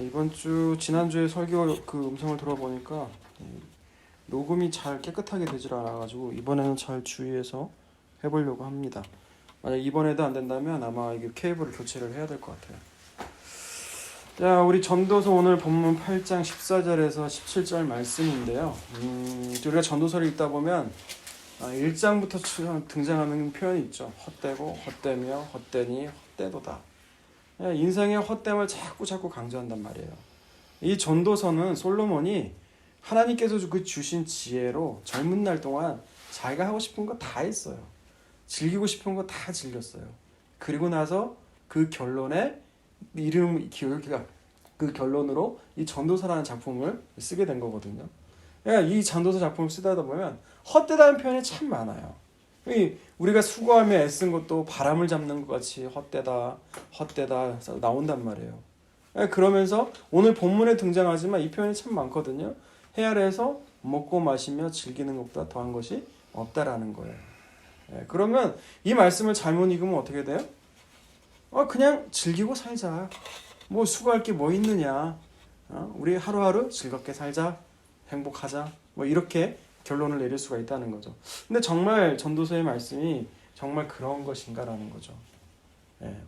이번 주 지난주에 설교 그 음성을 들어보니까 녹음이 잘 깨끗하게 되질 않아가지고 이번에는 잘 주의해서 해보려고 합니다. 만약 이번에도 안 된다면 아마 이게 케이블을 교체를 해야 될 것 같아요. 자, 우리 전도서 오늘 본문 8장 14절에서 17절 말씀인데요. 우리가 전도서를 읽다 보면 1장부터 등장하는 표현이 있죠. 헛되고 헛되며 헛되니 헛되도다. 인생의 헛됨을 자꾸 강조한단 말이에요. 이 전도서는 솔로몬이 하나님께서 그 주신 지혜로 젊은 날 동안 자기가 하고 싶은 거 다 했어요. 즐기고 싶은 거 다 즐겼어요. 그리고 나서 그 결론에 그 결론으로 이 전도서라는 작품을 쓰게 된 거거든요. 그러니까 이 전도서 작품을 쓰다 보면 헛되다는 표현이 참 많아요. 우리가 수고하며 애쓴 것도 바람을 잡는 것 같이 헛되다 나온단 말이에요. 그러면서 오늘 본문에 등장하지만 이 표현이 참 많거든요. 해 아래에서 먹고 마시며 즐기는 것보다 더한 것이 없다라는 거예요. 그러면 이 말씀을 잘못 읽으면 어떻게 돼요? 그냥 즐기고 살자. 뭐 수고할 게 뭐 있느냐. 우리 하루하루 즐겁게 살자. 행복하자. 뭐 이렇게 결론을 내릴 수가 있다는 거죠. 근데 정말 전도서의 말씀이 정말 그런 것인가라는 거죠.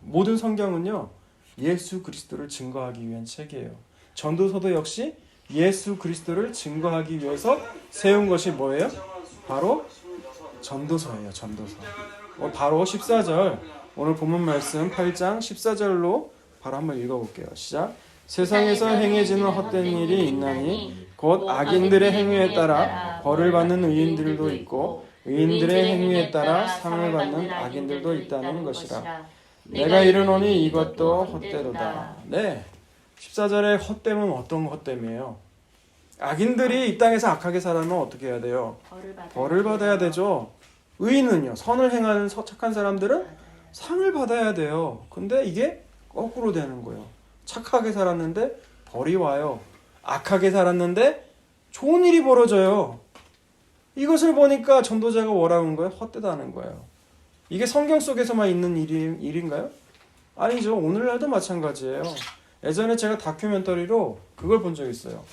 모든 성경은요, 예수 그리스도를 증거하기 위한 책이에요. 전도서도 역시 예수 그리스도를 증거하기 위해서 세운 것이 뭐예요? 바로 전도서예요. 전도서. 바로 14절, 오늘 본문 말씀 8장 14절로 바로 한번 읽어볼게요. 시작. 세상에서 행해지는 헛된 일이 있나니 곧 악인들의 행위에 따라 벌을 받는 의인들도 있고 의인들의 행위에 따라 상을 받는 악인들도 있다는 것이라. 내가 이르노니 이것도 헛되도다. 네, 14절의 헛됨은 어떤 헛됨이에요? 악인들이 이 땅에서 악하게 살아면 어떻게 해야 돼요? 벌을 받아야 되죠. 의인은요, 선을 행하는 착한 사람들은 상을 받아야 돼요. 근데 이게 거꾸로 되는 거예요. 착하게 살았는데 벌이 와요. 악하게 살았는데 좋은 일이 벌어져요. 이것을 보니까 전도자가 뭐라는 거예요? 헛되다는 거예요. 이게 성경 속에서만 있는 일인가요? 아니죠. 오늘날도 마찬가지예요. 예전에 제가 다큐멘터리로 그걸 본 적이 있어요.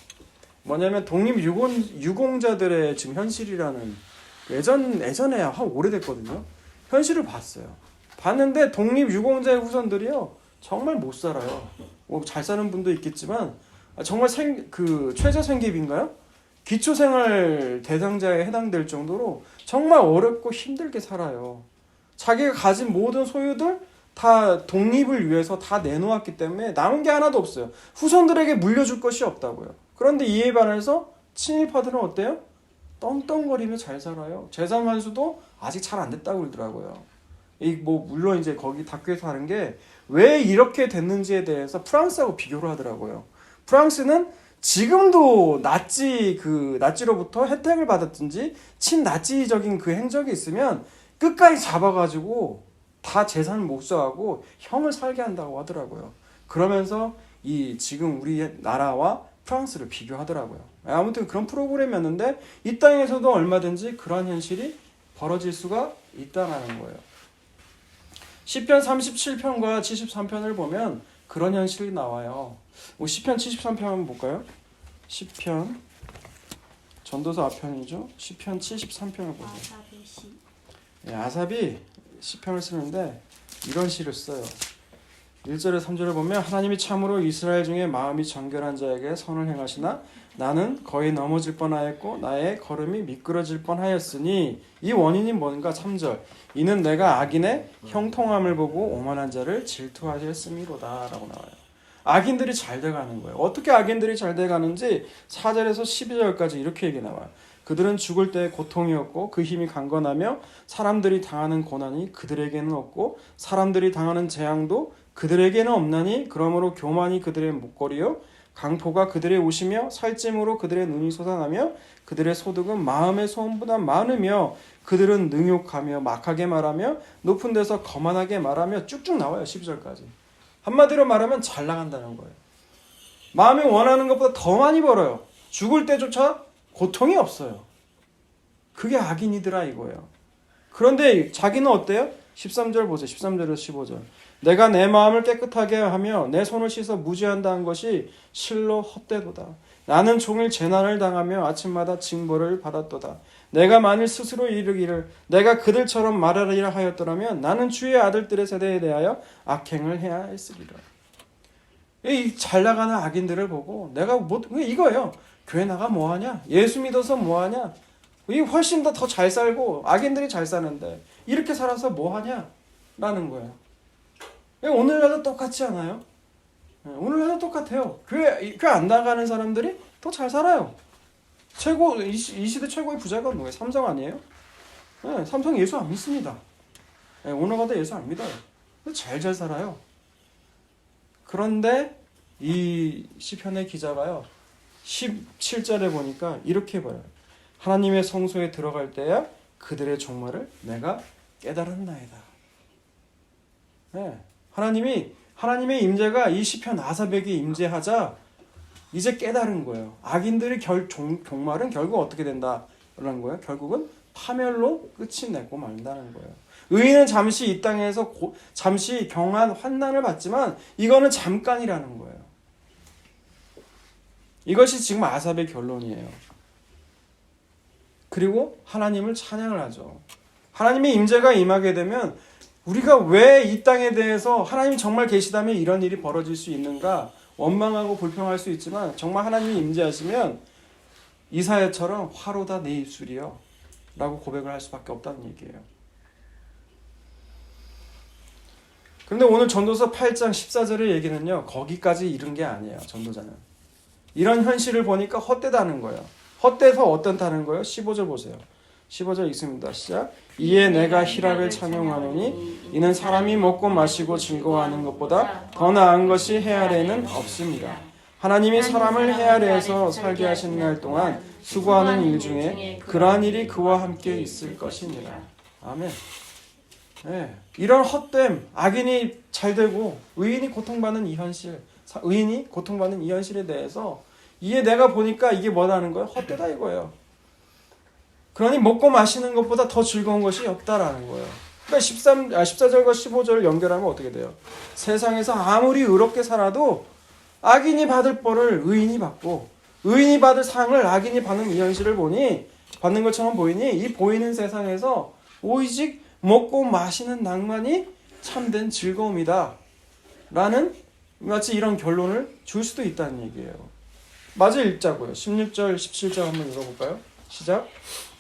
뭐냐면 독립유공자들의 지금 현실이라는, 예전에 한 오래됐거든요. 현실을 봤어요. 봤는데 독립유공자의 후손들이요, 정말 못 살아요. 뭐 잘 사는 분도 있겠지만 정말 최저생계비인가요? 기초생활 대상자에 해당될 정도로 정말 어렵고 힘들게 살아요. 자기가 가진 모든 소유들 다 독립을 위해서 다 내놓았기 때문에 남은 게 하나도 없어요. 후손들에게 물려줄 것이 없다고요. 그런데 이에 반해서 친일파들은 어때요? 떵떵거리며 잘 살아요. 재산 환수도 아직 잘 안 됐다고 그러더라고요. 물론 이제 거기 다큐에서 하는 게 왜 이렇게 됐는지에 대해서 프랑스하고 비교를 하더라고요. 프랑스는 지금도 나치로부터 혜택을 받았든지 친나치적인 그 행적이 있으면 끝까지 잡아가지고 다 재산을 몰수하고 형을 살게 한다고 하더라고요. 그러면서 지금 우리 나라와 프랑스를 비교하더라고요. 아무튼 그런 프로그램이었는데 이 땅에서도 얼마든지 그러한 현실이 벌어질 수가 있다는 거예요. 시편 37편과 73편을 보면 그런 현실이 나와요. 시편 73편 한번 볼까요? 시편, 전도서 앞편이죠. 시편 73편을 보세요. 아삽이 시편을 쓰는데 이런 시를 써요. 1절에 3절을 보면 하나님이 참으로 이스라엘 중에 마음이 정결한 자에게 선을 행하시나 나는 거의 넘어질 뻔하였고 나의 걸음이 미끄러질 뻔하였으니 이 원인이 뭔가. 3절 이는 내가 악인의 형통함을 보고 오만한 자를 질투하였음이로다 라고 나와요. 악인들이 잘 돼가는 거예요. 어떻게 악인들이 잘 돼가는지 4절에서 12절까지 이렇게 얘기 나와요. 그들은 죽을 때 고통이었고 그 힘이 강건하며 사람들이 당하는 고난이 그들에게는 없고 사람들이 당하는 재앙도 그들에게는 없나니 그러므로 교만이 그들의 목걸이요 강포가 그들의 옷이며 살찜으로 그들의 눈이 솟아나며 그들의 소득은 마음의 소원보다 많으며 그들은 능욕하며 막하게 말하며 높은 데서 거만하게 말하며 쭉쭉 나와요. 12절까지. 한마디로 말하면 잘 나간다는 거예요. 마음이 원하는 것보다 더 많이 벌어요. 죽을 때조차 고통이 없어요. 그게 악인이더라 이거예요. 그런데 자기는 어때요? 13절 보세요. 13절에서 15절. 내가 내 마음을 깨끗하게 하며 내 손을 씻어 무죄한다는 것이 실로 헛되도다. 나는 종일 재난을 당하며 아침마다 징벌을 받았도다. 내가 만일 스스로 이르기를 내가 그들처럼 말하리라 하였더라면 나는 주의 아들들의 세대에 대하여 악행을 해야 했으리라. 이 잘 나가는 악인들을 보고 내가 뭐 이거예요. 교회 나가 뭐하냐? 예수 믿어서 뭐하냐? 이 훨씬 더 잘 살고 악인들이 잘 사는데 이렇게 살아서 뭐하냐? 라는 거예요. 오늘날도 똑같지 않아요? 오늘날도 똑같아요. 교회 안 나가는 사람들이 더 잘 살아요. 이 시대 최고의 부자가 뭐예요? 삼성 아니에요? 네, 삼성 예수 안 믿습니다. 네, 오너가도 예수 안 믿어요. 잘 살아요. 그런데 이 시편의 기자가요 17절에 보니까 이렇게 봐요. 하나님의 성소에 들어갈 때야 그들의 종말을 내가 깨달았나이다. 네, 하나님의 임재가 이 시편 아사백에 임재하자 이제 깨달은 거예요. 악인들의 종말은 결국 어떻게 된다라는 거예요. 결국은 파멸로 끝이 내고 말다는 거예요. 의인은 잠시 이 땅에서 잠시 경한 환난을 받지만 이거는 잠깐이라는 거예요. 이것이 지금 아삽의 결론이에요. 그리고 하나님을 찬양을 하죠. 하나님의 임재가 임하게 되면 우리가 왜 이 땅에 대해서 하나님이 정말 계시다면 이런 일이 벌어질 수 있는가 원망하고 불평할 수 있지만 정말 하나님이 임재하시면 이사야처럼 화로다 내 입술이여 라고 고백을 할 수밖에 없다는 얘기예요. 그런데 오늘 전도서 8장 14절의 얘기는요 거기까지 이른 게 아니에요. 전도자는 이런 현실을 보니까 헛되다는 거예요. 헛되서 어떻다는 거예요? 15절 보세요. 15절 읽습니다. 시작. 이에 내가 희락을 찬양하노니 이는 사람이 먹고 마시고 즐거워하는 것보다 더 나은 것이 해 아래에는 없습니다. 하나님이 사람을 해 아래에서 살게 하신 날 동안 수고하는 일 중에 그러한 일이 그와 함께 있을 것이니라. 아멘. 네, 이런 헛됨, 악인이 잘되고 의인이 고통받는 이 현실, 의인이 고통받는 이 현실에 대해서 이게 내가 보니까 이게 뭐라는 거예요? 헛되다 이거예요. 그러니 먹고 마시는 것보다 더 즐거운 것이 없다라는 거예요. 그러니까 14절과 15절을 연결하면 어떻게 돼요? 세상에서 아무리 의롭게 살아도 악인이 받을 벌을 의인이 받고 의인이 받을 상을 악인이 받는 이 현실을 보니 받는 것처럼 보이니 이 보이는 세상에서 오직 먹고 마시는 낭만이 참된 즐거움이다 라는 마치 이런 결론을 줄 수도 있다는 얘기예요. 마저 읽자고요. 16절 17절 한번 읽어볼까요? 시작.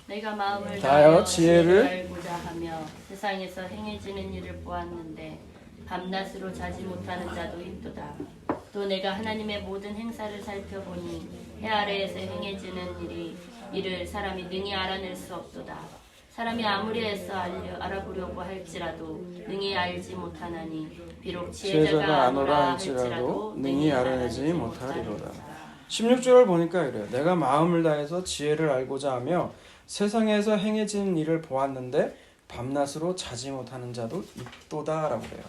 내가 마음을 다하여 지혜를 알고자 하며 세상에서 행해지는 일을 보았는데 밤낮으로 자지 못하는 자도 있도다. 또 내가 하나님의 모든 행사를 살펴보니 해 아래에서 행해지는 이를 사람이 능히 알아낼 수 없도다. 사람이 아무리 애써 알아보려고 할지라도 능히 알지 못하나니 비록 지혜자가 아노라 할지라도 능히 알아내지 못하리로다. 16절을 보니까 이래요. 내가 마음을 다해서 지혜를 알고자 하며 세상에서 행해지는 일을 보았는데 밤낮으로 자지 못하는 자도 있도다라고 그래요.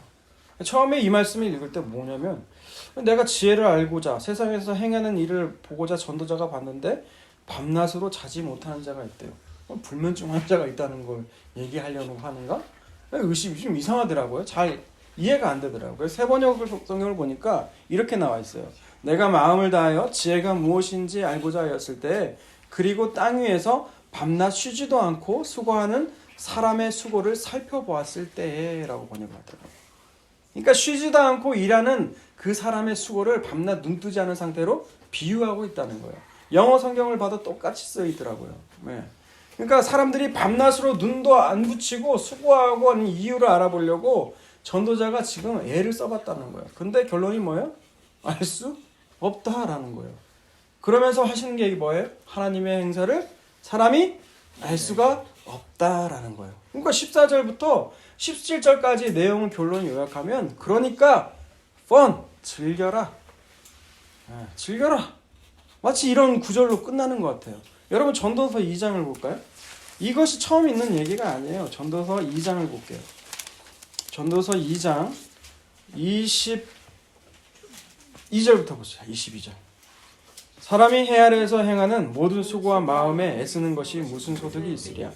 처음에 이 말씀을 읽을 때 뭐냐면 내가 지혜를 알고자 세상에서 행하는 일을 보고자 전도자가 봤는데 밤낮으로 자지 못하는 자가 있대요. 불면증 환자가 있다는 걸 얘기하려고 하는가? 의심이 좀 이상하더라고요. 잘 이해가 안 되더라고요. 세번역 성경을 보니까 이렇게 나와 있어요. 내가 마음을 다하여 지혜가 무엇인지 알고자 하였을 때 그리고 땅 위에서 밤낮 쉬지도 않고 수고하는 사람의 수고를 살펴보았을 때라고 번역하더라고요. 그러니까 쉬지도 않고 일하는 그 사람의 수고를 밤낮 눈 뜨지 않은 상태로 비유하고 있다는 거예요. 영어 성경을 봐도 똑같이 쓰이더라고요. 네. 그러니까 사람들이 밤낮으로 눈도 안 붙이고 수고하고 하는 이유를 알아보려고 전도자가 지금 애를 써봤다는 거예요. 근데 결론이 뭐예요? 알 수 없다라는 거예요. 그러면서 하시는 게 뭐예요? 하나님의 행사를 사람이 알 수가 없다라는 거예요. 그러니까 14절부터 17절까지 내용을 결론 요약하면 그러니까 즐겨라. 즐겨라. 마치 이런 구절로 끝나는 것 같아요. 여러분 전도서 2장을 볼까요? 이것이 처음 있는 얘기가 아니에요. 전도서 2장을 볼게요. 전도서 2장 22절부터 보세요. 22절. 사람이 해 아래에서 행하는 모든 수고와 마음에 애쓰는 것이 무슨 소득이 있으랴.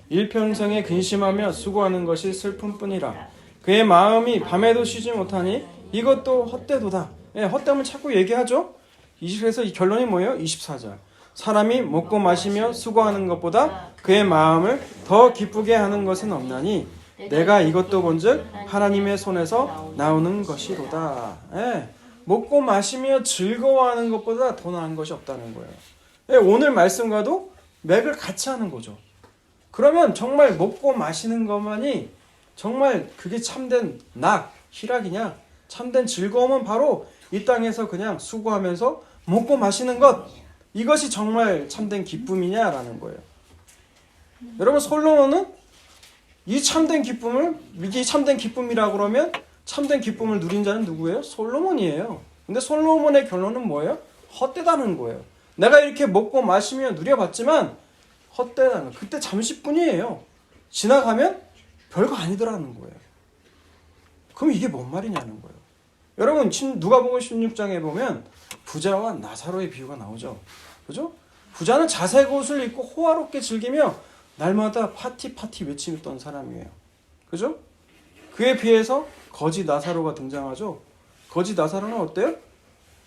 일평생에 근심하며 수고하는 것이 슬픔뿐이라. 그의 마음이 밤에도 쉬지 못하니 이것도 헛되도다. 예, 헛됨을 자꾸 얘기하죠. 그래서 이 결론이 뭐예요? 24절. 사람이 먹고 마시며 수고하는 것보다 그의 마음을 더 기쁘게 하는 것은 없나니 내가 이것도 본즉 하나님의 손에서 나오는 것이로다. 예, 먹고 마시며 즐거워하는 것보다 더 나은 것이 없다는 거예요. 예, 오늘 말씀과도 맥을 같이 하는 거죠. 그러면 정말 먹고 마시는 것만이 정말 그게 참된 희락이냐? 참된 즐거움은 바로 이 땅에서 그냥 수고하면서 먹고 마시는 것, 이것이 정말 참된 기쁨이냐라는 거예요. 여러분, 솔로몬은 이 참된 기쁨을, 이게 참된 기쁨이라고 그러면 참된 기쁨을 누린 자는 누구예요? 솔로몬이에요. 근데 솔로몬의 결론은 뭐예요? 헛되다는 거예요. 내가 이렇게 먹고 마시며 누려봤지만 헛되다는 거예요. 그때 잠시뿐이에요. 지나가면 별거 아니더라는 거예요. 그럼 이게 뭔 말이냐는 거예요. 여러분, 누가복음 16장에 보면 부자와 나사로의 비유가 나오죠. 그죠? 부자는 자색 옷을 입고 호화롭게 즐기며 날마다 파티 외치던 사람이에요. 그죠? 그에 비해서 거지 나사로가 등장하죠. 거지 나사로는 어때요?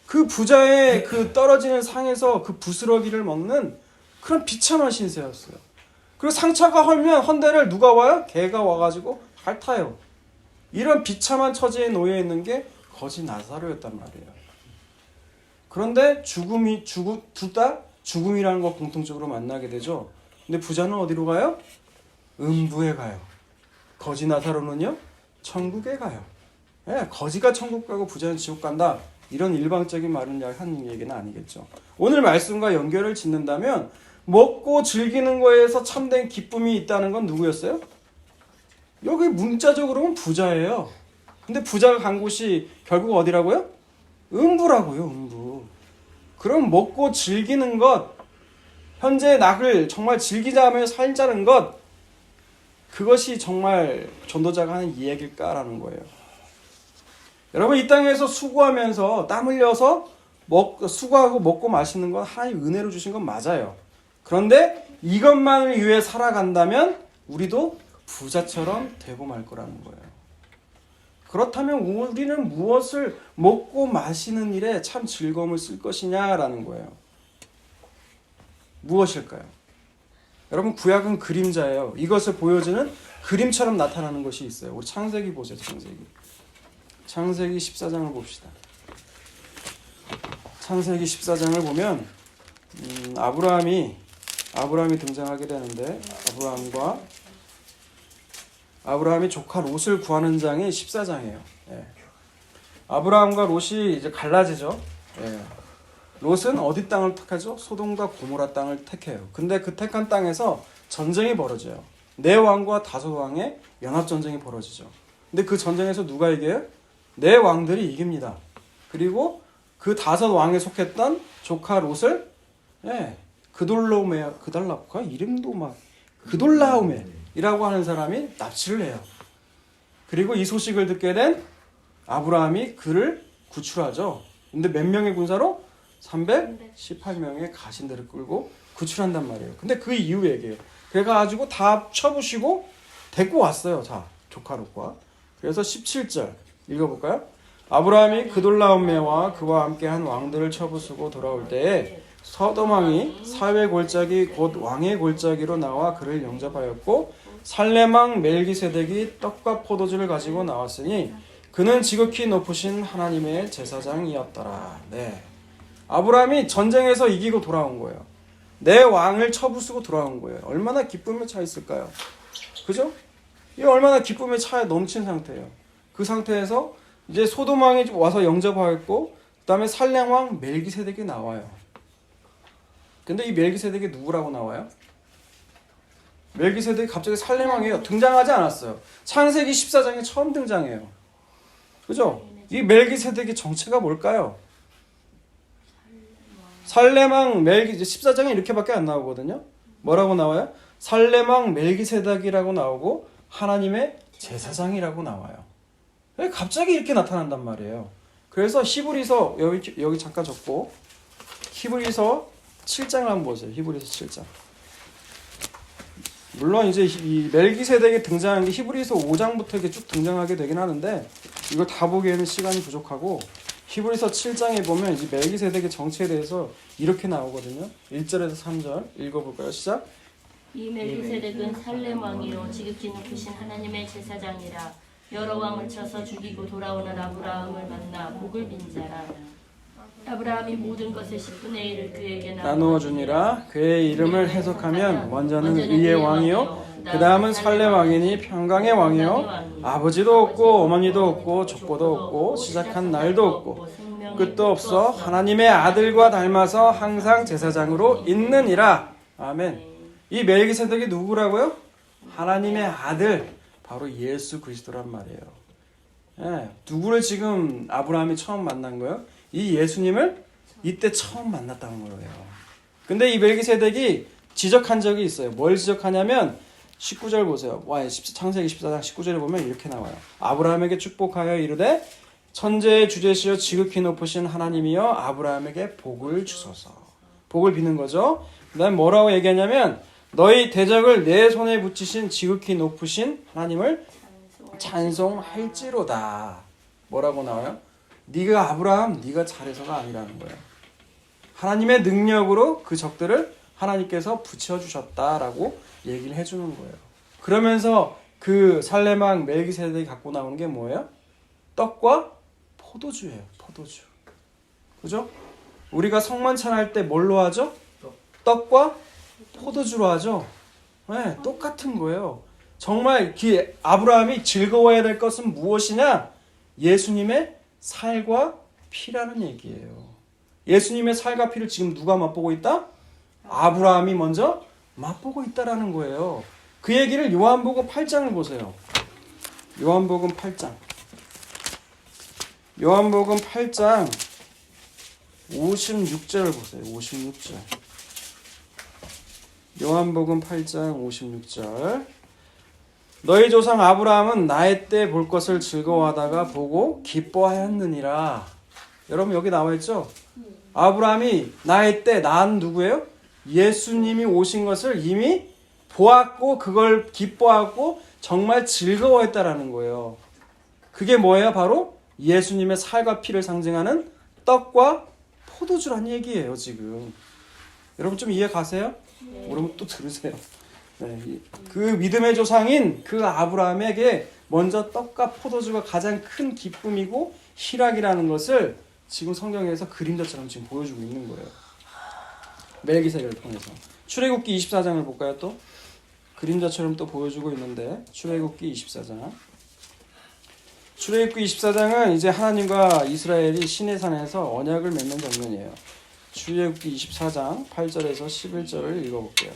그 부자의 그 떨어지는 상에서 그 부스러기를 먹는 그런 비참한 신세였어요. 그리고 상처가 헐면 헌데를 누가 와요? 개가 와가지고 핥아요. 이런 비참한 처지에 놓여 있는 게 거지 나사로였단 말이에요. 그런데 둘 다 죽음이라는 거 공통적으로 만나게 되죠. 근데 부자는 어디로 가요? 음부에 가요. 거지 나사로는요? 천국에 가요. 예, 거지가 천국 가고 부자는 지옥 간다. 이런 일방적인 말은 하는 얘기는 아니겠죠. 오늘 말씀과 연결을 짓는다면 먹고 즐기는 거에서 참된 기쁨이 있다는 건 누구였어요? 여기 문자적으로는 부자예요. 근데 부자가 간 곳이 결국 어디라고요? 음부라고요, 음부. 그럼 먹고 즐기는 것, 현재의 낙을 정말 즐기자며 살자는 것, 그것이 정말 전도자가 하는 이야기일까라는 거예요. 여러분, 이 땅에서 수고하면서 땀 흘려서 수고하고 먹고 마시는 건 하나님 은혜로 주신 건 맞아요. 그런데 이것만을 위해 살아간다면 우리도 부자처럼 되고 말 거라는 거예요. 그렇다면 우리는 무엇을 먹고 마시는 일에 참 즐거움을 쓸 것이냐라는 거예요. 무엇일까요? 여러분, 구약은 그림자예요. 이것을 보여주는 그림처럼 나타나는 것이 있어요. 우리 창세기 보세요. 창세기 14장을 봅시다. 창세기 14장을 보면 아브라함이 등장하게 되는데 아브라함이 조카 롯을 구하는 장이 14장이에요. 예. 아브라함과 롯이 이제 갈라지죠. 예. 롯은 어디 땅을 택하죠? 소돔과 고모라 땅을 택해요. 근데 그 택한 땅에서 전쟁이 벌어져요. 네 왕과 다섯 왕의 연합 전쟁이 벌어지죠. 근데 그 전쟁에서 누가 이겨요? 네 왕들이 이깁니다. 그리고 그 다섯 왕에 속했던 조카 롯을 그돌라오메이라고 하는 사람이 납치를 해요. 그리고 이 소식을 듣게 된 아브라함이 그를 구출하죠. 근데 몇 명의 군사로? 318명의 가신들을 끌고 구출한단 말이에요. 근데 그 이후 얘기예요. 그래가지고 다 쳐부시고 데리고 왔어요. 자, 조카 롯과. 그래서 17절 읽어볼까요? 아브라함이 그돌라오메와 그와 함께 한 왕들을 쳐부수고 돌아올 때에 서돔 왕이 사회 골짜기 곧 왕의 골짜기로 나와 그를 영접하였고 살렘 왕 멜기세덱이 떡과 포도주를 가지고 나왔으니 그는 지극히 높으신 하나님의 제사장이었더라. 네. 아브라함이 전쟁에서 이기고 돌아온 거예요. 내 왕을 쳐부수고 돌아온 거예요. 얼마나 기쁨에 차 있을까요? 그죠? 이 얼마나 기쁨에 차 넘친 상태예요. 그 상태에서 이제 소돔 왕이 와서 영접하였고 그 다음에 살렘 왕 멜기세덱이 나와요. 근데 이 멜기세덱이 누구라고 나와요? 멜기세덱이 갑자기 살렘 왕이에요. 등장하지 않았어요. 창세기 14장에 처음 등장해요. 그죠? 이 멜기세덱의 정체가 뭘까요? 살렘 왕 14장에 이렇게밖에 안 나오거든요. 뭐라고 나와요? 살렘 왕 멜기세덱이라고 나오고 하나님의 제사장이라고 나와요. 갑자기 이렇게 나타난단 말이에요. 그래서 히브리서 여기 잠깐 적고 히브리서 7장을 한번 보세요. 히브리서 7장. 물론 이제 이 멜기세덱이 등장한 게 히브리서 5장부터 이렇게 쭉 등장하게 되긴 하는데 이걸 다 보기에는 시간이 부족하고 히브리서 7장에 보면 이 멜기세덱의 정체에 대해서 이렇게 나오거든요. 1절에서 3절 읽어볼까요? 시작. 이 멜기세덱은 살렘 왕이요 지극히 높으신 하나님의 제사장이라 여러 왕을 쳐서 죽이고 돌아오는 아브라함을 만나 복을 빈 자라. 아브라함이 모든 것의 10분의 1을 그에게 나누어 주니라. 그의 이름을 해석하면 먼저는 의의 왕이요 그 다음은 살렘 왕이니 평강의 왕이요 아버지도 없고 어머니도 없고 족보도 없고 시작한 날도 없고 끝도 없어 하나님의 아들과 닮아서 항상 제사장으로 있느니라. 아멘. 이 멜기세덱이 누구라고요? 하나님의 아들, 바로 예수 그리스도란 말이에요. 예, 누구를 지금 아브라함이 처음 만난 거예요? 이 예수님을 이때 처음 만났다는 거예요. 근데 이 멜기세덱이 지적한 적이 있어요. 뭘 지적하냐면 19절 보세요. 창세기 14장 19절에 보면 이렇게 나와요. 아브라함에게 축복하여 이르되 천재의 주제시여 지극히 높으신 하나님이여 아브라함에게 복을 주소서. 복을 비는 거죠. 그 다음에 뭐라고 얘기하냐면 너희 대적을 내 손에 붙이신 지극히 높으신 하나님을 찬송할지로다. 뭐라고 나와요? 네가 아브라함, 네가 잘해서가 아니라는 거예요. 하나님의 능력으로 그 적들을 하나님께서 붙여주셨다라고 얘기를 해주는 거예요. 그러면서 그 살렘왕 멜기세덱이 갖고 나오는 게 뭐예요? 떡과 포도주예요. 포도주. 그죠? 우리가 성만찬할 때 뭘로 하죠? 떡과 포도주로 하죠. 네, 똑같은 거예요. 정말 아브라함이 즐거워해야 될 것은 무엇이냐? 예수님의 살과 피라는 얘기예요. 예수님의 살과 피를 지금 누가 맛보고 있다? 아브라함이 먼저 맛보고 있다라는 거예요. 그 얘기를 요한복음 8장을 보세요. 요한복음 8장. 요한복음 8장 56절을 보세요. 56절. 요한복음 8장 56절. 너희 조상 아브라함은 나의 때 볼 것을 즐거워하다가 보고 기뻐하였느니라. 여러분 여기 나와 있죠? 아브라함이 나의 때, 나는 누구예요? 예수님이 오신 것을 이미 보았고 그걸 기뻐하고 정말 즐거워했다라는 거예요. 그게 뭐예요? 바로 예수님의 살과 피를 상징하는 떡과 포도주란 얘기예요. 지금 여러분 좀 이해 가세요? 모르면 또 들으세요. 네, 그 믿음의 조상인 그 아브라함에게 먼저 떡과 포도주가 가장 큰 기쁨이고 희락이라는 것을 지금 성경에서 그림자처럼 지금 보여주고 있는 거예요. 멜기세덱을 통해서. 출애굽기 24장을 볼까요? 또 그림자처럼 또 보여주고 있는데 출애굽기 24장. 출애굽기 24장은 이제 하나님과 이스라엘이 시내산에서 언약을 맺는 장면이에요. 출애굽기 24장 8절에서 11절을 읽어볼게요.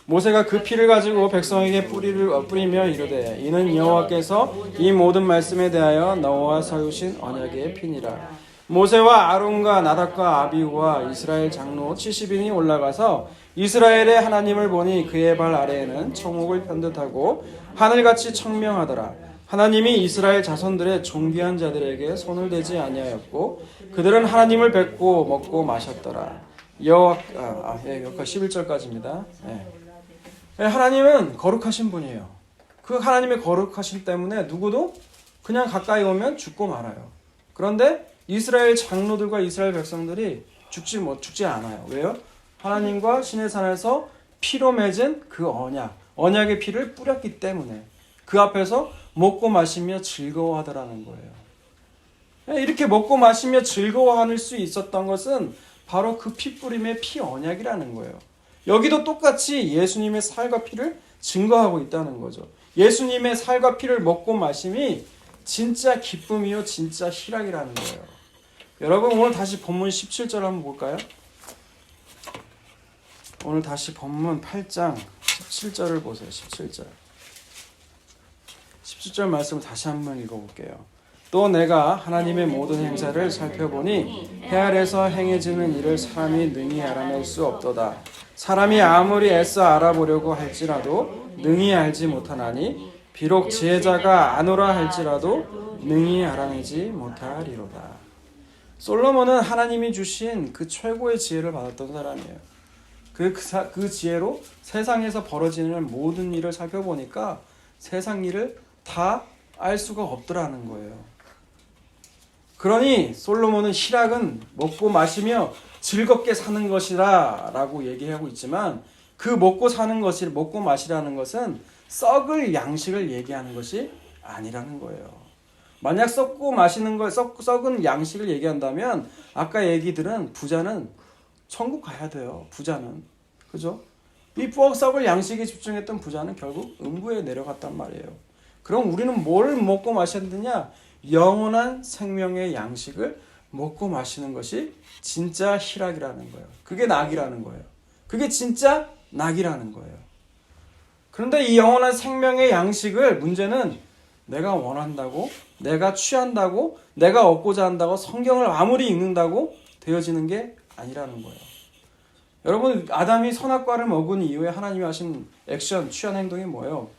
모세가 그 피를 가지고 백성에게 뿌리며 이르되 이는 여호와께서 이 모든 말씀에 대하여 너와 세우신 언약의 피니라. 모세와 아론과 나답과 아비후와 이스라엘 장로 70인이 올라가서 이스라엘의 하나님을 보니 그의 발 아래에는 청옥을 편듯하고 하늘같이 청명하더라. 하나님이 이스라엘 자손들의 존귀한 자들에게 손을 대지 아니하였고 그들은 하나님을 뵙고 먹고 마셨더라. 여기까지 11절까지입니다. 하나님은 거룩하신 분이에요. 그 하나님의 거룩하심 때문에 누구도 그냥 가까이 오면 죽고 말아요. 그런데 이스라엘 장로들과 이스라엘 백성들이 죽지 않아요. 왜요? 하나님과 시내산에서 피로 맺은 그 언약의 피를 뿌렸기 때문에 그 앞에서 먹고 마시며 즐거워하더라는 거예요. 이렇게 먹고 마시며 즐거워할 수 있었던 것은 바로 그 피뿌림의 피 언약이라는 거예요. 여기도 똑같이 예수님의 살과 피를 증거하고 있다는 거죠. 예수님의 살과 피를 먹고 마심이 진짜 기쁨이요 진짜 희락이라는 거예요. 여러분 오늘 다시 본문 17절 한번 볼까요? 오늘 다시 본문 8장 17절을 보세요. 17절. 17절 말씀을 다시 한번 읽어볼게요. 또 내가 하나님의 모든 행사를 살펴보니 해 아래서 행해지는 일을 사람이 능히 알아낼 수 없도다. 사람이 아무리 애써 알아보려고 할지라도 능히 알지 못하나니 비록 지혜자가 아노라 할지라도 능히 알아내지 못하리로다. 솔로몬은 하나님이 주신 그 최고의 지혜를 받았던 사람이에요. 그 지혜로 세상에서 벌어지는 모든 일을 살펴보니까 세상 일을 다 알 수가 없더라는 거예요. 그러니 솔로몬은 희락은 먹고 마시며 즐겁게 사는 것이라 라고 얘기하고 있지만 그 먹고 마시라는 것은 썩을 양식을 얘기하는 것이 아니라는 거예요. 만약 썩은 양식을 얘기한다면 아까 얘기들은 부자는 천국 가야 돼요. 부자는. 그죠? 이 썩을 양식에 집중했던 부자는 결국 음부에 내려갔단 말이에요. 그럼 우리는 뭘 먹고 마셔야 되냐? 영원한 생명의 양식을 먹고 마시는 것이 진짜 희락이라는 거예요. 그게 낙이라는 거예요. 그게 진짜 낙이라는 거예요. 그런데 이 영원한 생명의 양식을 문제는 내가 원한다고, 내가 취한다고, 내가 얻고자 한다고 성경을 아무리 읽는다고 되어지는 게 아니라는 거예요. 여러분, 아담이 선악과를 먹은 이후에 하나님이 하신 액션, 취한 행동이 뭐예요?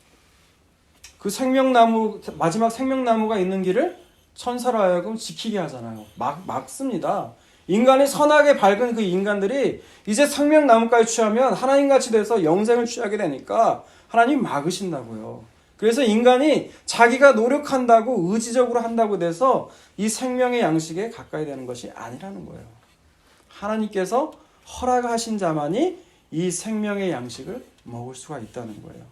그 마지막 생명나무가 있는 길을 천사로 하여금 지키게 하잖아요. 막습니다. 인간이 선악에 밝은 그 인간들이 이제 생명나무까지 취하면 하나님같이 돼서 영생을 취하게 되니까 하나님이 막으신다고요. 그래서 인간이 자기가 노력한다고 의지적으로 한다고 돼서 이 생명의 양식에 가까이 되는 것이 아니라는 거예요. 하나님께서 허락하신 자만이 이 생명의 양식을 먹을 수가 있다는 거예요.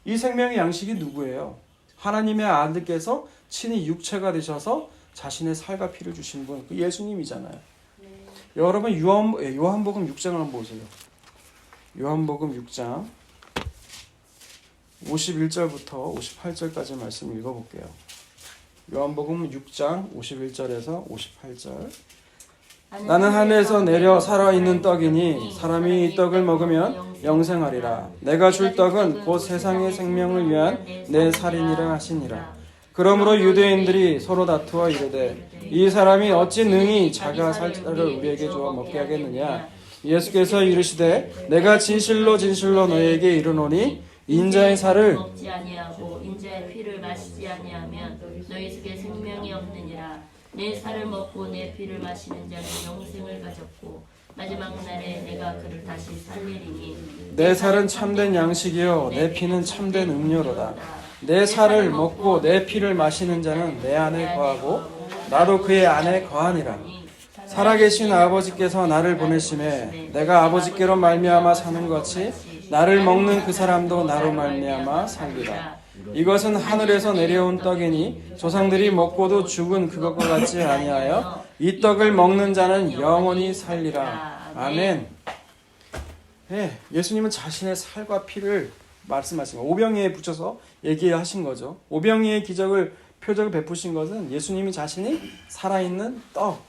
이 생명의 양식이 누구예요? 하나님의 아들께서 친히 육체가 되셔서 자신의 살과 피를 주신 분, 그 예수님이잖아요. 네. 여러분 요한복음 6장을 한번 보세요. 요한복음 6장 51절부터 58절까지 말씀 읽어볼게요. 요한복음 6장 51절에서 58절. 나는 하늘에서 내려 살아있는 떡이니 사람이 이 떡을 먹으면 영생하리라. 내가 줄 떡은 곧 세상의 생명을 위한 내 살이니라 하시니라. 그러므로 유대인들이 서로 다투어 이르되 이 사람이 어찌 능히 자가 살 자를 우리에게 주어 먹게 하겠느냐. 예수께서 이르시되 내가 진실로 진실로 너희에게 이르노니 인자의 살을 먹지 아니하고 인자의 피를 마시지 아니하면 너희 속에 생명이 없느니라. 내 살을 먹고 내 피를 마시는 자는 영생을 가졌고 마지막 날에 내가 그를 다시 살리리니 내 살은 참된 양식이요 내 피는 참된 음료로다. 내 살을 먹고 내 피를 마시는 자는 내 안에 거하고 나도 그의 안에 거하니라. 살아계신 아버지께서 나를 보내심에 내가 아버지께로 말미암아 사는 것 같이 나를 먹는 그 사람도 나로 말미암아 살리라. 이것은 하늘에서 내려온 떡이니 조상들이 먹고도 죽은 그것과 같지 아니하여 이 떡을 먹는 자는 영원히 살리라. 아멘. 네, 예수님은 자신의 살과 피를 말씀하신 거, 오병이에 붙여서 얘기하신 거죠. 오병이의 표적을 베푸신 것은 예수님이 자신이 살아있는 떡,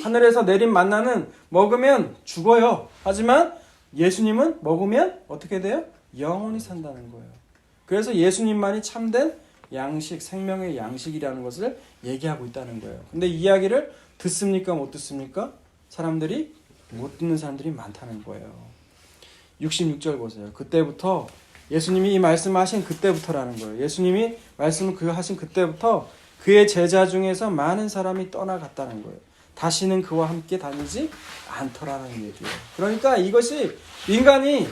하늘에서 내린 만나는 먹으면 죽어요. 하지만 예수님은 먹으면 어떻게 돼요? 영원히 산다는 거예요. 그래서 예수님만이 참된 양식, 생명의 양식이라는 것을 얘기하고 있다는 거예요. 근데 이 이야기를 듣습니까? 못 듣습니까? 못 듣는 사람들이 많다는 거예요. 66절 보세요. 그때부터 예수님이 이 말씀하신 그때부터라는 거예요. 예수님이 말씀을 하신 그때부터 그의 제자 중에서 많은 사람이 떠나갔다는 거예요. 다시는 그와 함께 다니지 않더라는 얘기예요. 그러니까 이것이 인간이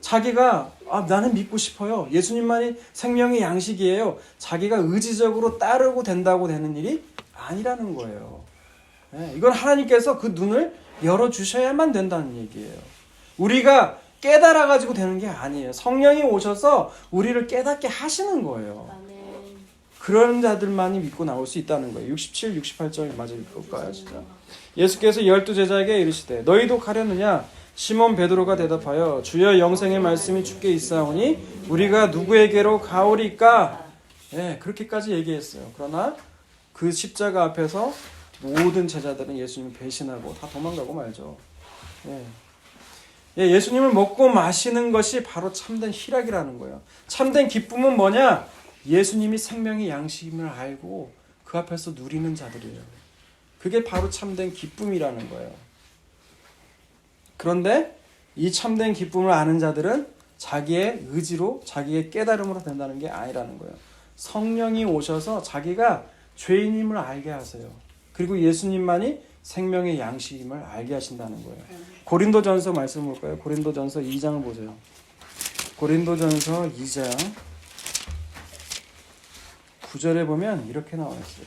자기가 나는 믿고 싶어요. 예수님만이 생명의 양식이에요. 자기가 의지적으로 따르고 된다고 되는 일이 아니라는 거예요. 이건 하나님께서 그 눈을 열어주셔야만 된다는 얘기예요. 우리가 깨달아가지고 되는 게 아니에요. 성령이 오셔서 우리를 깨닫게 하시는 거예요. 아멘. 그런 자들만이 믿고 나올 수 있다는 거예요. 67, 68절 마저 읽을까요? 진짜. 예수께서 12제자에게 이르시되 너희도 가려느냐? 시몬 베드로가 대답하여 주여 영생의 말씀이 주께 있사오니 우리가 누구에게로 가오리까? 그렇게까지 얘기했어요. 그러나 그 십자가 앞에서 모든 제자들은 예수님을 배신하고 다 도망가고 말죠. 예수님을 먹고 마시는 것이 바로 참된 희락이라는 거예요. 참된 기쁨은 뭐냐? 예수님이 생명의 양식임을 알고 그 앞에서 누리는 자들이에요. 그게 바로 참된 기쁨이라는 거예요. 그런데 이 참된 기쁨을 아는 자들은 자기의 의지로, 자기의 깨달음으로 된다는 게 아니라는 거예요. 성령이 오셔서 자기가 죄인임을 알게 하세요. 그리고 예수님만이 생명의 양식임을 알게 하신다는 거예요. 고린도전서 말씀 볼까요? 고린도전서 2장을 보세요. 고린도전서 2장 9절에 보면 이렇게 나와 있어요.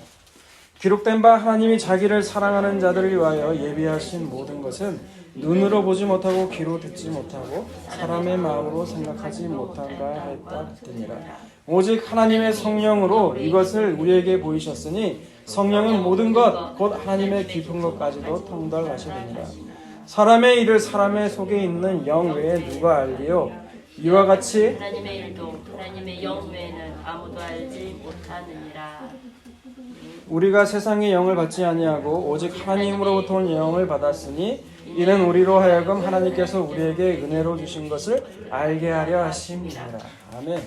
기록된 바 하나님이 자기를 사랑하는 자들을 위하여 예비하신 모든 것은 눈으로 보지 못하고 귀로 듣지 못하고 사람의 마음으로 생각하지 못한가 했다 하더니라. 오직 하나님의 성령으로 이것을 우리에게 보이셨으니 성령은 모든 것 곧 하나님의 깊은 것까지도 통달하시느니라. 사람의 일을 사람의 속에 있는 영 외에 누가 알리요? 이와 같이 하나님의 일도 하나님의 영 외에는 아무도 알지 못하느니라. 우리가 세상의 영을 받지 아니하고 오직 하나님으로부터 온 영을 받았으니 이는 우리로 하여금 하나님께서 우리에게 은혜로 주신 것을 알게 하려 하심이니라. 아멘.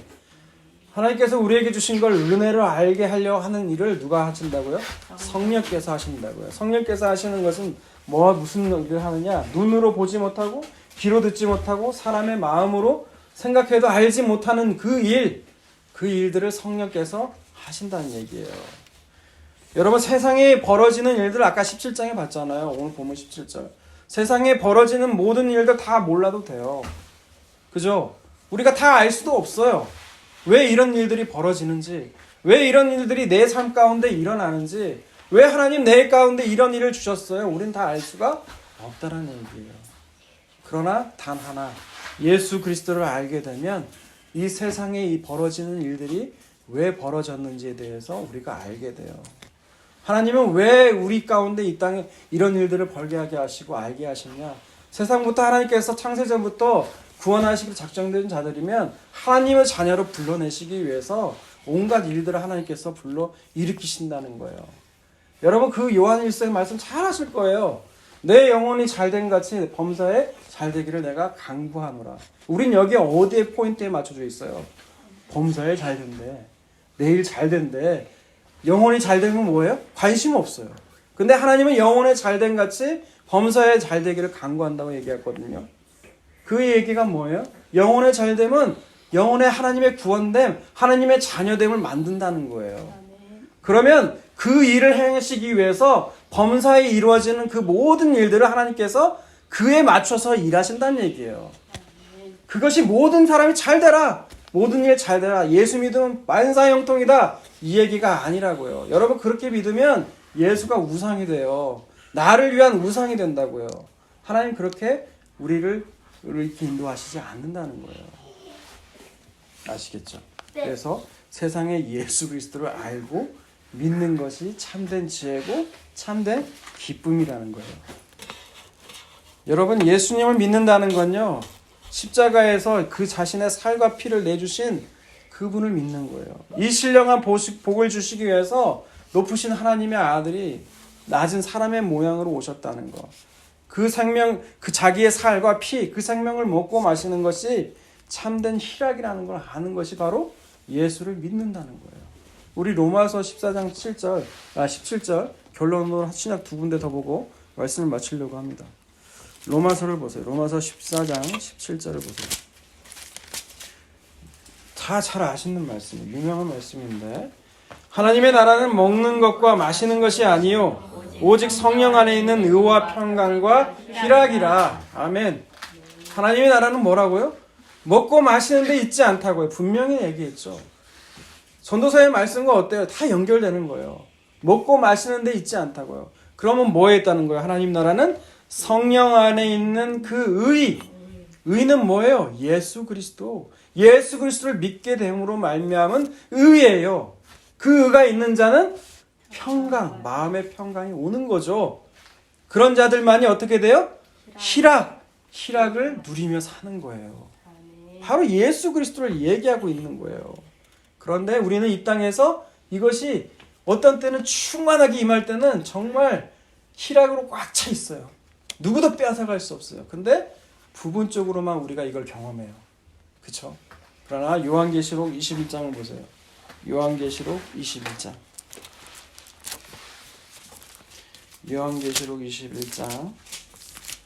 하나님께서 우리에게 주신 걸 은혜로 알게 하려 하는 일을 누가 하신다고요? 성령께서 하신다고요. 성령께서 하시는 것은 무슨 일을 하느냐? 눈으로 보지 못하고 귀로 듣지 못하고 사람의 마음으로 생각해도 알지 못하는 그 일들을 성령께서 하신다는 얘기예요. 여러분, 세상에 벌어지는 일들 아까 17장에 봤잖아요. 오늘 보면 17절. 세상에 벌어지는 모든 일들 다 몰라도 돼요. 그죠? 우리가 다 알 수도 없어요. 왜 이런 일들이 벌어지는지, 왜 이런 일들이 내 삶 가운데 일어나는지, 왜 하나님 내 가운데 이런 일을 주셨어요? 우린 다 알 수가 없다라는 얘기예요. 그러나 단 하나, 예수 그리스도를 알게 되면 이 세상에 이 벌어지는 일들이 왜 벌어졌는지에 대해서 우리가 알게 돼요. 하나님은 왜 우리 가운데 이 땅에 이런 일들을 벌게 하게 하시고 알게 하셨냐? 세상부터 하나님께서 창세전부터 구원하시기로 작정된 자들이면 하나님의 자녀로 불러내시기 위해서 온갖 일들을 하나님께서 불러 일으키신다는 거예요. 여러분, 그 요한 1서 말씀 잘 하실 거예요. 내 영혼이 잘된 같이 범사에 잘되기를 내가 강구하노라. 우린 여기 어디에 포인트에 맞춰져 있어요? 범사에 잘된대. 내일 잘된대. 영혼이 잘되면 뭐예요? 관심 없어요. 근데 하나님은 영혼에 잘된 같이 범사에 잘되기를 강구한다고 얘기했거든요. 그 얘기가 뭐예요? 영혼에 잘되면 영혼에 하나님의 구원됨, 하나님의 자녀됨을 만든다는 거예요. 그러면 그 일을 행하시기 위해서 범사에 이루어지는 그 모든 일들을 하나님께서 그에 맞춰서 일하신다는 얘기예요. 그것이 모든 사람이 잘되라, 모든 일 잘되라, 예수 믿으면 만사형통이다, 이 얘기가 아니라고요. 여러분, 그렇게 믿으면 예수가 우상이 돼요. 나를 위한 우상이 된다고요. 하나님 그렇게 우리를 이렇게 인도하시지 않는다는 거예요. 아시겠죠? 네. 그래서 세상에 예수 그리스도를 알고 믿는 것이 참된 지혜고 참된 기쁨이라는 거예요. 여러분, 예수님을 믿는다는 건요, 십자가에서 그 자신의 살과 피를 내주신 그분을 믿는 거예요. 이 신령한 복을 주시기 위해서 높으신 하나님의 아들이 낮은 사람의 모양으로 오셨다는 거. 그 생명, 그 자기의 살과 피, 그 생명을 먹고 마시는 것이 참된 희락이라는 걸 아는 것이 바로 예수를 믿는다는 거예요. 우리 로마서 14장 17절 결론으로 신약 두 군데 더 보고 말씀을 마치려고 합니다. 로마서를 보세요. 로마서 14장 17절을 보세요. 다 잘 아시는 말씀이에요. 유명한 말씀인데, 하나님의 나라는 먹는 것과 마시는 것이 아니요 오직 성령 안에 있는 의와 평강과 희락이라. 아멘. 하나님의 나라는 뭐라고요? 먹고 마시는 데 있지 않다고요. 분명히 얘기했죠. 전도서의 말씀과 어때요? 다 연결되는 거예요. 먹고 마시는 데 있지 않다고요. 그러면 뭐에 있다는 거예요? 하나님 나라는 성령 안에 있는 그 의는 뭐예요? 예수 그리스도. 예수 그리스도를 믿게 됨으로 말미암은 의예요. 그 의가 있는 자는 평강, 마음의 평강이 오는 거죠. 그런 자들만이 어떻게 돼요? 희락을 누리며 사는 거예요. 바로 예수 그리스도를 얘기하고 있는 거예요. 그런데 우리는 이 땅에서 이것이 어떤 때는 충만하게 임할 때는 정말 희락으로 꽉 차 있어요. 누구도 빼앗아갈 수 없어요. 근데 부분적으로만 우리가 이걸 경험해요. 그렇죠? 그러나 요한계시록 21장을 보세요. 요한계시록 21장. 요한계시록 21장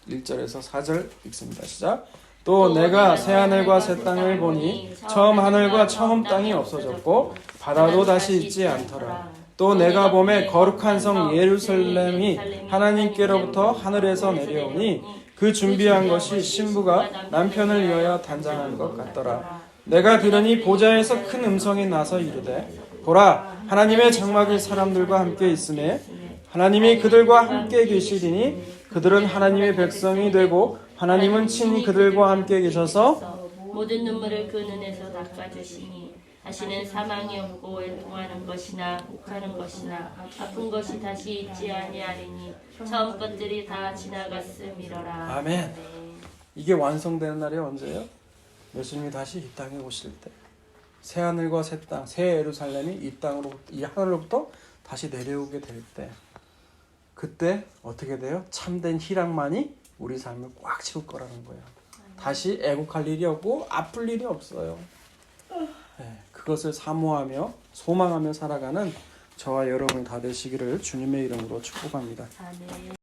1절에서 4절 읽습니다. 시작. 또 내가 새 하늘과 새 땅을 보니 처음 하늘과 처음 땅이 없어졌고 바다도 다시 있지 않더라. 또 내가 봄에 거룩한 성 예루살렘이 하나님께로부터 하늘에서 내려오니 그 준비한 것이 신부가 남편을 위하여 단장한 것 같더라. 내가 들으니 보좌에서 큰 음성이 나서 이르되 보라 하나님의 장막이 사람들과 함께 있으매 하나님이 그들과 함께 계시리니 그들은 하나님의 백성이 되고 하나님은 친히 그들과 함께 계셔서 모든 눈물을 그 눈에서 닦아주시니 다시는 사망이 없고 애통하는 것이나 욱하는 것이나 아픈 것이 다시 있지 아니하리니 처음 것들이 다 지나갔음이러라. 아멘. 이게 완성되는 날이 언제예요? 예수님이 다시 이 땅에 오실 때 새 하늘과 새 땅, 새 예루살렘이 이 땅으로 이 하늘로부터 다시 내려오게 될 때 그때 어떻게 돼요? 참된 희락만이 우리 삶을 꽉 채울 거라는 거예요. 다시 애국할 일이 없고 아플 일이 없어요. 네, 그것을 사모하며 소망하며 살아가는 저와 여러분 다 되시기를 주님의 이름으로 축복합니다. 아멘.